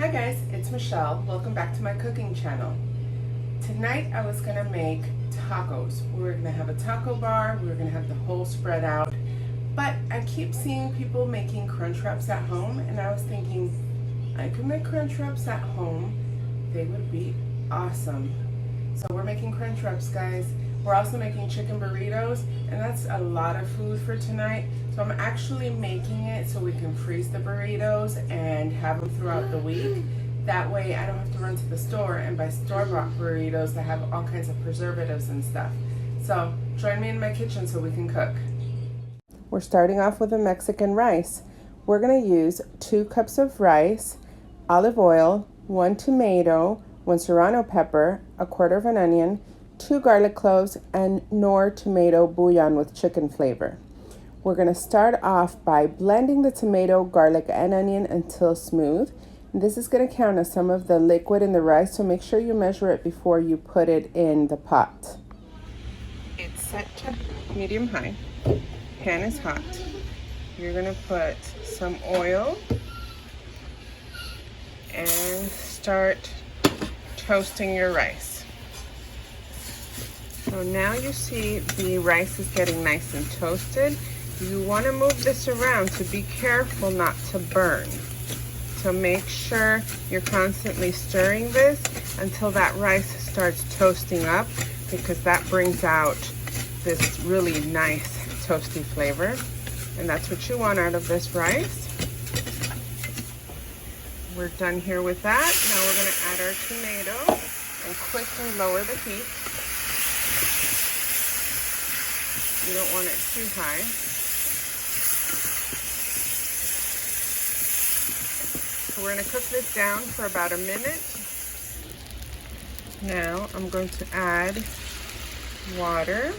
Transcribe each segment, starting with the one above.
Hi guys, it's Michelle. Welcome back to my cooking channel. Tonight I was gonna make tacos. We were gonna have a taco bar, we were gonna have the whole spread out, but I keep seeing people making Crunchwraps at home, and I was thinking I could make Crunchwraps at home. They would be awesome. So we're making Crunchwraps, guys. We're also making chicken burritos, and that's a lot of food for tonight. So I'm actually making it so we can freeze the burritos and have them throughout the week. That way I don't have to run to the store and buy store-bought burritos that have all kinds of preservatives and stuff. So join me in my kitchen so we can cook. We're starting off with a Mexican rice. We're gonna use 2 cups of rice, olive oil, 1 tomato, 1 serrano pepper, 1/4 of an onion, 2 garlic cloves, and Knorr tomato bouillon with chicken flavor. We're going to start off by blending the tomato, garlic, and onion until smooth. This is going to count as some of the liquid in the rice, so make sure you measure it before you put it in the pot. It's set to medium-high. Pan is hot. You're going to put some oil and start toasting your rice. So now you see the rice is getting nice and toasted. You want to move this around to be careful not to burn. So make sure you're constantly stirring this until that rice starts toasting up, because that brings out this really nice toasty flavor. And that's what you want out of this rice. We're done here with that. Now we're going to add our tomato and quickly lower the heat. You don't want it too high. So we're going to cook this down for about a minute. Now I'm going to add water.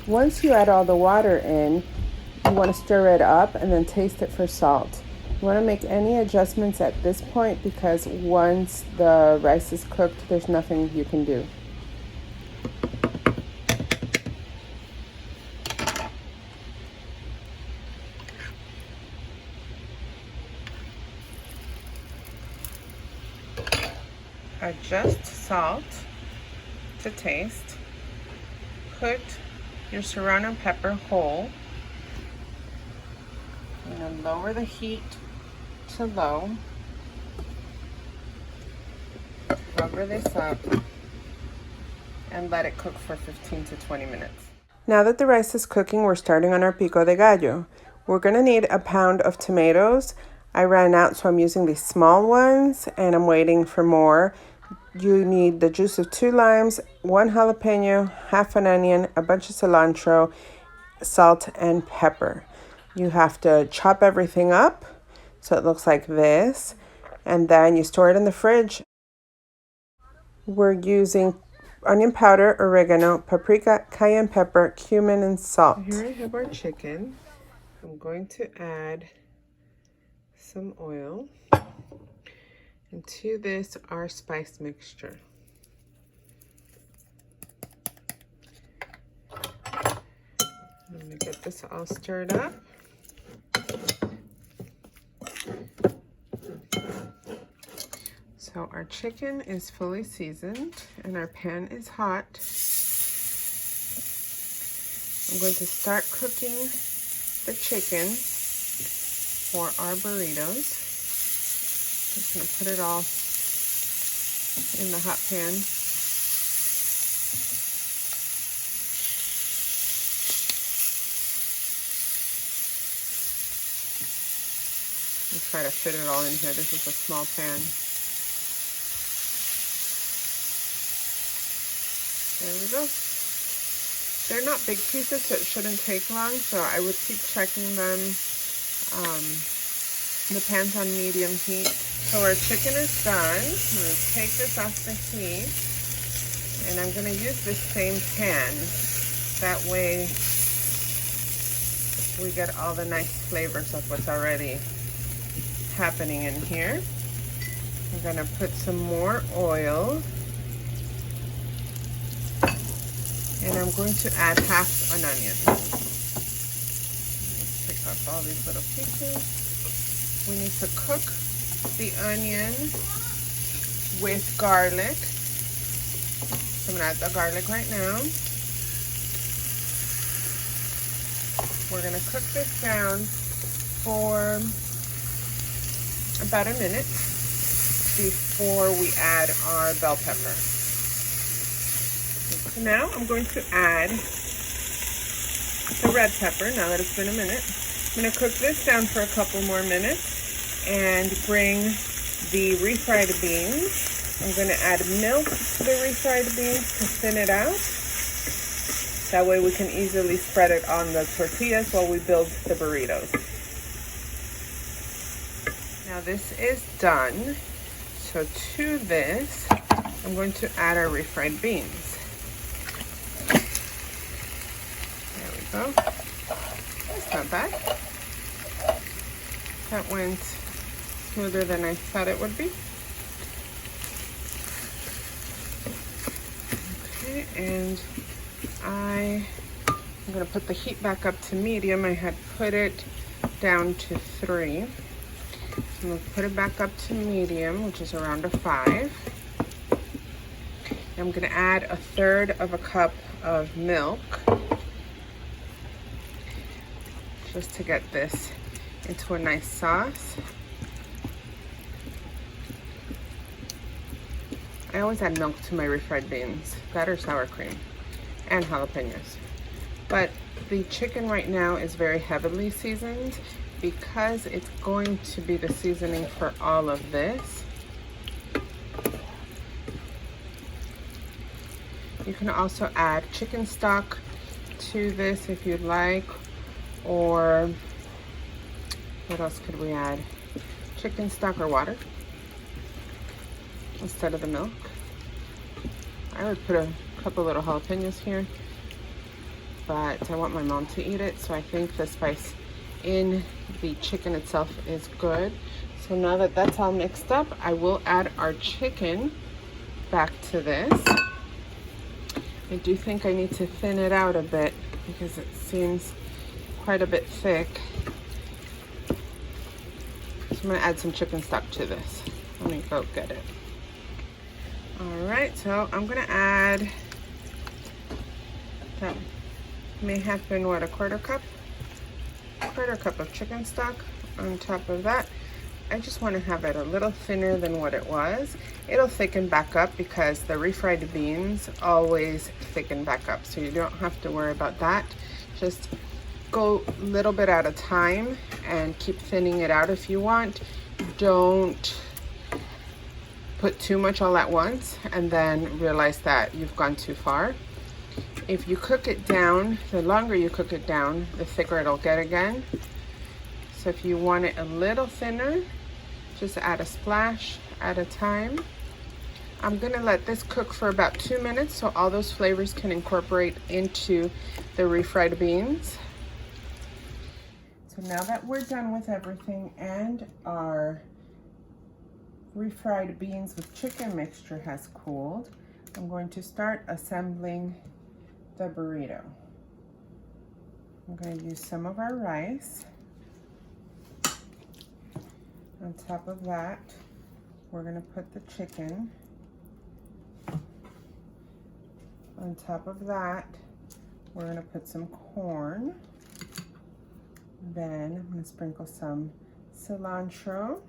Once you add all the water in, you want to stir it up and then taste it for salt. You want to make any adjustments at this point, because once the rice is cooked, there's nothing you can do. Adjust salt to taste. Put your serrano pepper whole. I'm going to lower the heat to low. Cover this up and let it cook for 15 to 20 minutes. Now that the rice is cooking, we're starting on our Pico de Gallo. We're going to need 1 pound of tomatoes. I ran out, so I'm using these small ones, and I'm waiting for more. You need the juice of 2 limes, 1 jalapeno, half an onion, a bunch of cilantro, salt, and pepper. You have to chop everything up so it looks like this, and then you store it in the fridge. We're using onion powder, oregano, paprika, cayenne pepper, cumin, and salt. Here I have our chicken. I'm going to add some oil. And to this, our spice mixture. I'm going to get this all stirred up. So our chicken is fully seasoned and our pan is hot. I'm going to start cooking the chicken for our burritos. Just going to put it all in the hot pan. And try to fit it all in here. This is a small pan. There we go. They're not big pieces, so it shouldn't take long, so I would keep checking them. The pan's on medium heat. So our chicken is done. I'm going to take this off the heat, and I'm going to use this same pan. That way we get all the nice flavors of what's already happening in here. I'm going to put some more oil. And I'm going to add half an onion. Pick up all these little pieces. We need to cook the onion with garlic. So I'm gonna add the garlic right now. We're gonna cook this down for about a minute before we add our bell pepper. So now I'm going to add the red pepper now that it's been a minute. I'm going to cook this down for a couple more minutes and bring the refried beans. I'm going to add milk to the refried beans to thin it out. That way we can easily spread it on the tortillas while we build the burritos. Now this is done. So to this, I'm going to add our refried beans. There we go. That's not bad. That went smoother than I thought it would be. Okay, and I'm going to put the heat back up to medium. I had put it down to 3. I'm going to put it back up to medium, which is around a 5. I'm going to add 1/3 cup of milk just to get this into a nice sauce. I always add milk to my refried beans, that or sour cream, and jalapeños. But the chicken right now is very heavily seasoned because it's going to be the seasoning for all of this. You can also add chicken stock to this if you'd like, or what else could we add? Chicken stock or water instead of the milk. I would put a couple little jalapeños here, but I want my mom to eat it, so I think the spice in the chicken itself is good. So now that that's all mixed up, I will add our chicken back to this. I do think I need to thin it out a bit because it seems quite a bit thick. So I'm gonna add some chicken stock to this. Let me go get it. All right, so I'm gonna add, that may have been what, a quarter cup of chicken stock on top of that. I just want to have it a little thinner than what it was. It'll thicken back up because the refried beans always thicken back up, so you don't have to worry about that. Just go a little bit at a time and keep thinning it out if you want. Don't put too much all at once and then realize that you've gone too far. If you cook it down, the longer you cook it down, the thicker it'll get again. So if you want it a little thinner, just add a splash at a time. I'm gonna let this cook for about 2 minutes so all those flavors can incorporate into the refried beans. So now that we're done with everything and our refried beans with chicken mixture has cooled, I'm going to start assembling the burrito. I'm going to use some of our rice. On top of that, we're going to put the chicken. On top of that, we're going to put some corn. Then I'm going to sprinkle some cilantro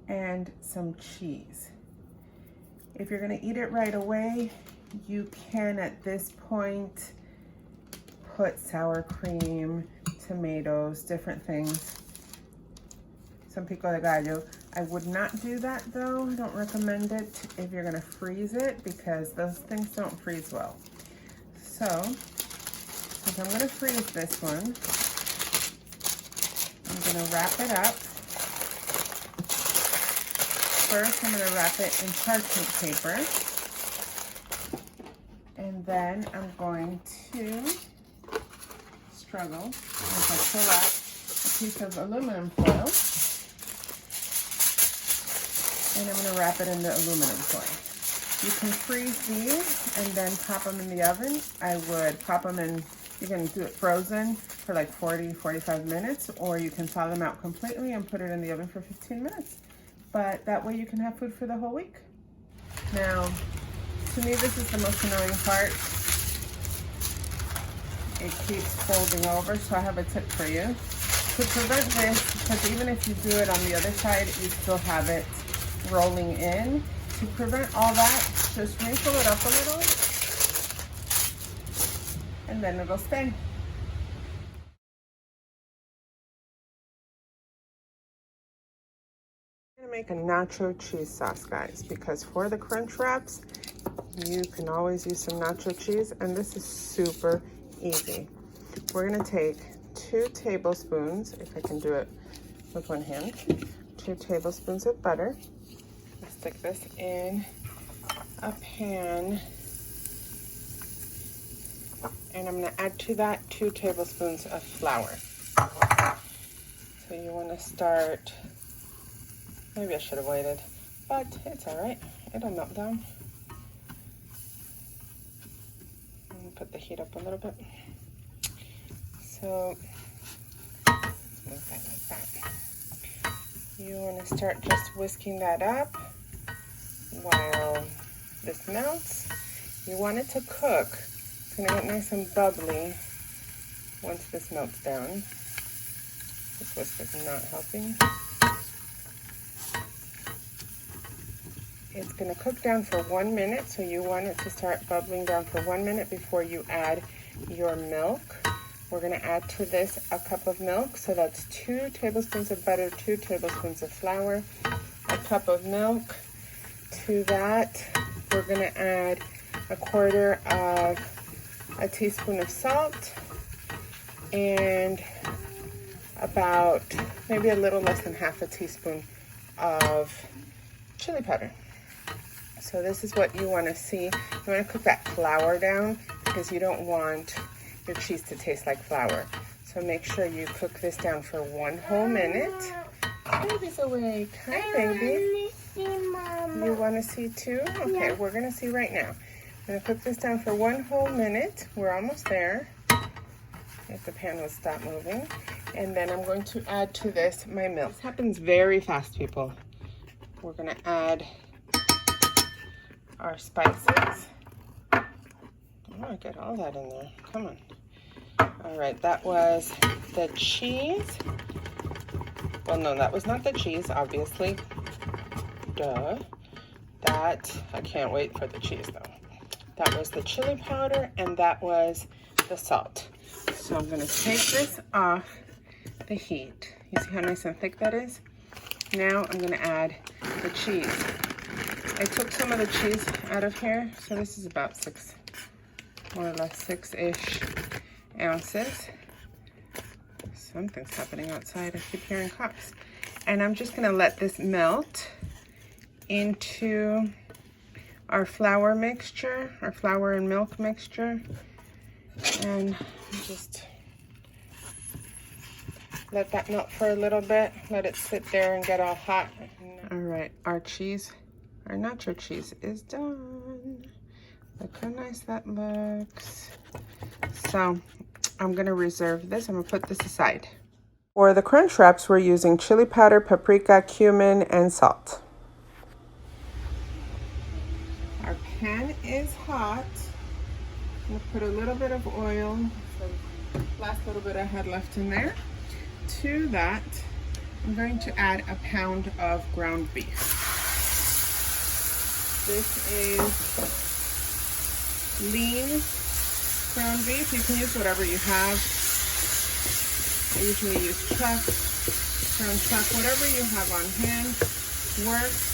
and some cheese. If you're going to eat it right away, you can at this point put sour cream, tomatoes, different things. Some pico de gallo. I would not do that though. I don't recommend it if you're gonna freeze it because those things don't freeze well. So, since I'm gonna freeze this one, I'm gonna wrap it up. First, I'm gonna wrap it in parchment paper. And then I'm going to struggle as I pull out a piece of aluminum foil. And I'm going to wrap it in the aluminum foil. You can freeze these and then pop them in the oven. I would pop them in, you can do it frozen for like 40-45 minutes, or you can thaw them out completely and put it in the oven for 15 minutes. But that way you can have food for the whole week. Now, to me, this is the most annoying part. It keeps folding over, so I have a tip for you. To prevent this, because even if you do it on the other side, you still have it rolling in. To prevent all that, just wrinkle it up a little, and then it'll stay. I'm gonna make a nacho cheese sauce, guys, because for the Crunchwraps, you can always use some nacho cheese, and this is super easy. We're gonna take 2 tablespoons, if I can do it with one hand, 2 tablespoons of butter. Stick this in a pan, and I'm going to add to that 2 tablespoons of flour. So you want to start, maybe I should have waited, but it's all right, it'll melt down. And put the heat up a little bit. So let's move that like that. You want to start just whisking that up while this melts. You want it to cook. It's going to get nice and bubbly once this melts down. This whisk is not helping. It's going to cook down for 1 minute, so you want it to start bubbling down for 1 minute before you add your milk. We're going to add to this a cup of milk, so that's 2 tablespoons of butter, 2 tablespoons of flour, a cup of milk. To that, we're going to add 1/4 of a teaspoon of salt and about maybe a little less than half a teaspoon of chili powder. So this is what you want to see. You want to cook that flour down because you don't want your cheese to taste like flour. So make sure you cook this down for 1 whole minute. Baby's awake. Hi, baby. You want to see too? Okay, yeah. We're going to see right now. I'm going to cook this down for 1 whole minute. We're almost there. If the pan will stop moving. And then I'm going to add to this my milk. This happens very fast, people. We're going to add our spices. Oh, I get all that in there. Come on. All right, that was the cheese. Well, no, that was not the cheese, obviously. Duh. That, I can't wait for the cheese though. That was the chili powder, and that was the salt. So I'm gonna take this off the heat. You see how nice and thick that is? Now I'm gonna add the cheese. I took some of the cheese out of here, so this is about more or less 6-ish ounces. Something's happening outside. I keep hearing cops. And I'm just gonna let this melt into our flour mixture, our flour and milk mixture, and just let that melt for a little bit. Let it sit there and get all hot. All right, our cheese, our nacho cheese is done. Look how nice that looks. So I'm gonna reserve this. I'm gonna put this aside. For the Crunchwraps, we're using chili powder, paprika, cumin, and salt. Our pan is hot. I'm gonna put a little bit of oil, so last little bit I had left in there. To that, I'm going to add a pound of ground beef. This is lean ground beef. You can use whatever you have. I usually use chuck, ground chuck, whatever you have on hand works.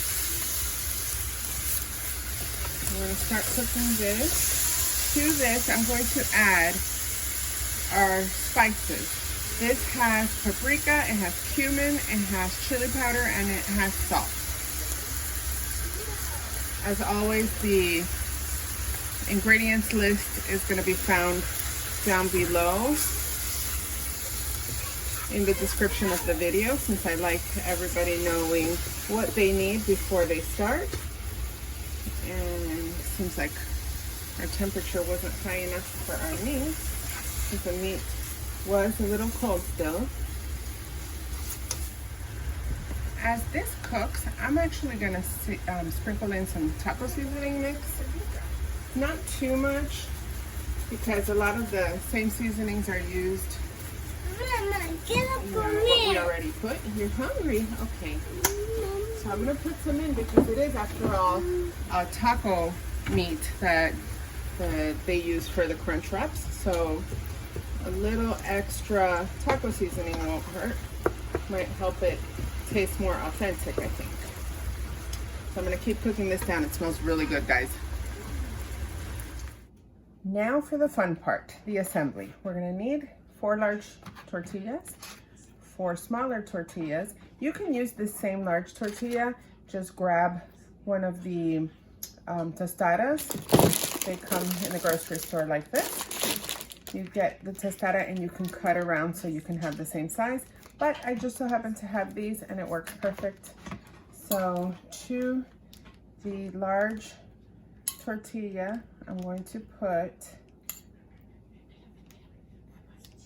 I'm going to start cooking this. To this, I'm going to add our spices. This has paprika, it has cumin, it has chili powder, and it has salt. As always, the ingredients list is going to be found down below in the description of the video, since I like everybody knowing what they need before they start. And seems like our temperature wasn't high enough for our meat, because the meat was a little cold still. As this cooks, I'm actually gonna sprinkle in some taco seasoning mix. Not too much, because a lot of the same seasonings are used. What we already put. You're hungry? Okay. So I'm gonna put some in because it is, after all, a taco meat that they use for the Crunchwraps. So a little extra taco seasoning won't hurt. Might help it taste more authentic, I think. So I'm gonna keep cooking this down. It smells really good, guys. Now for the fun part, the assembly. We're gonna need 4 large tortillas, 4 smaller tortillas. You can use this same large tortilla, just grab one of the tostadas. They come in the grocery store like this. You get the tostada and you can cut around so you can have the same size. But I just so happen to have these and it works perfect. So to the large tortilla, I'm going to put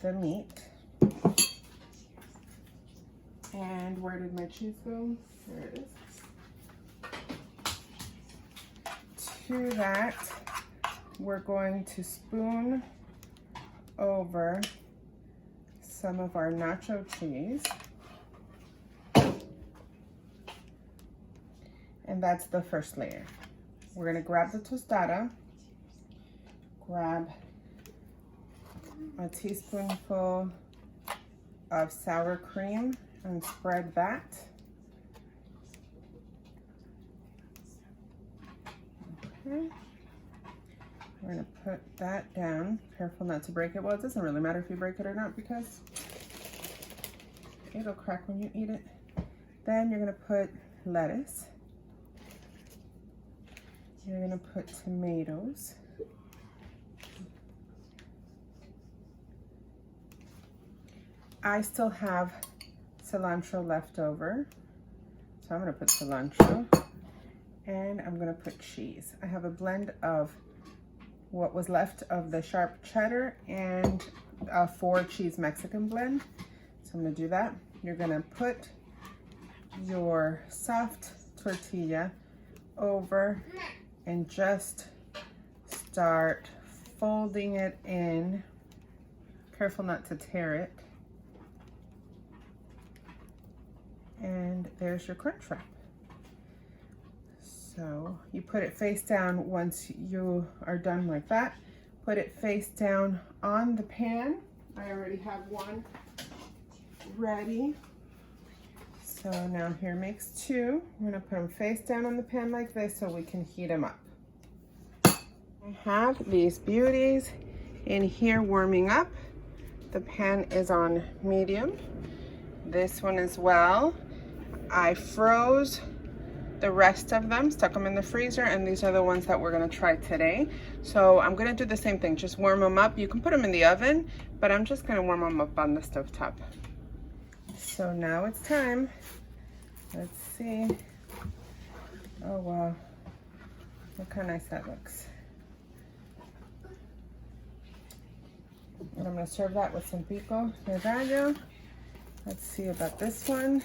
the meat. And where did my cheese go? There it is. To that, we're going to spoon over some of our nacho cheese. And that's the first layer. We're gonna grab the tostada, grab a teaspoonful of sour cream and spread that. Okay. We're gonna put that down. Careful not to break it. Well, it doesn't really matter if you break it or not because it'll crack when you eat it. Then you're gonna put lettuce. You're gonna put tomatoes. I still have cilantro left over, so I'm gonna put cilantro. And I'm gonna put cheese. I have a blend of what was left of the sharp cheddar and a 4 cheese Mexican blend. So I'm gonna do that. You're gonna put your soft tortilla over and just start folding it in. Careful not to tear it. And there's your Crunchwrap. So you put it face down once you are done like that. Put it face down on the pan. I already have one ready. So now here makes 2. I'm gonna put them face down on the pan like this so we can heat them up. I have these beauties in here warming up. The pan is on medium. This one as well. I froze the rest of them, stuck them in the freezer, and these are the ones that we're gonna try today. So I'm gonna do the same thing, just warm them up. You can put them in the oven, but I'm just gonna warm them up on the stovetop. So now it's time. Let's see. Oh wow, look how nice that looks. And I'm gonna serve that with some Pico de Gallo. Let's see about this one.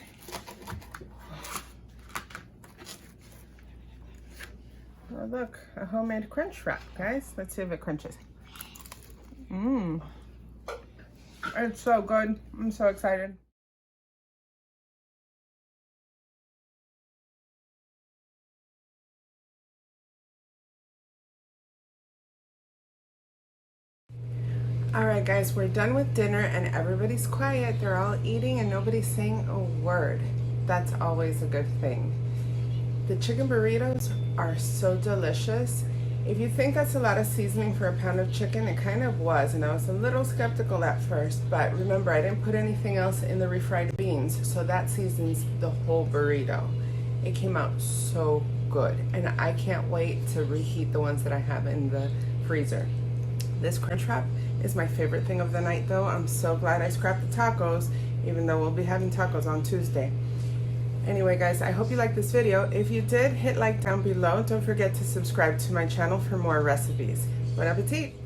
Oh look, a homemade Crunchwrap, guys. Let's see if it crunches. Mmm. It's so good. I'm so excited. All right, guys, we're done with dinner and everybody's quiet. They're all eating and nobody's saying a word. That's always a good thing. The chicken burritos are so delicious. If you think that's a lot of seasoning for a pound of chicken, it kind of was, and I was a little skeptical at first, but remember, I didn't put anything else in the refried beans, so that seasons the whole burrito. It came out so good, and I can't wait to reheat the ones that I have in the freezer. This Crunchwrap is my favorite thing of the night, though. I'm so glad I scrapped the tacos, even though we'll be having tacos on Tuesday. Anyway guys, I hope you liked this video. If you did, hit like down below. Don't forget to subscribe to my channel for more recipes. Bon appetit!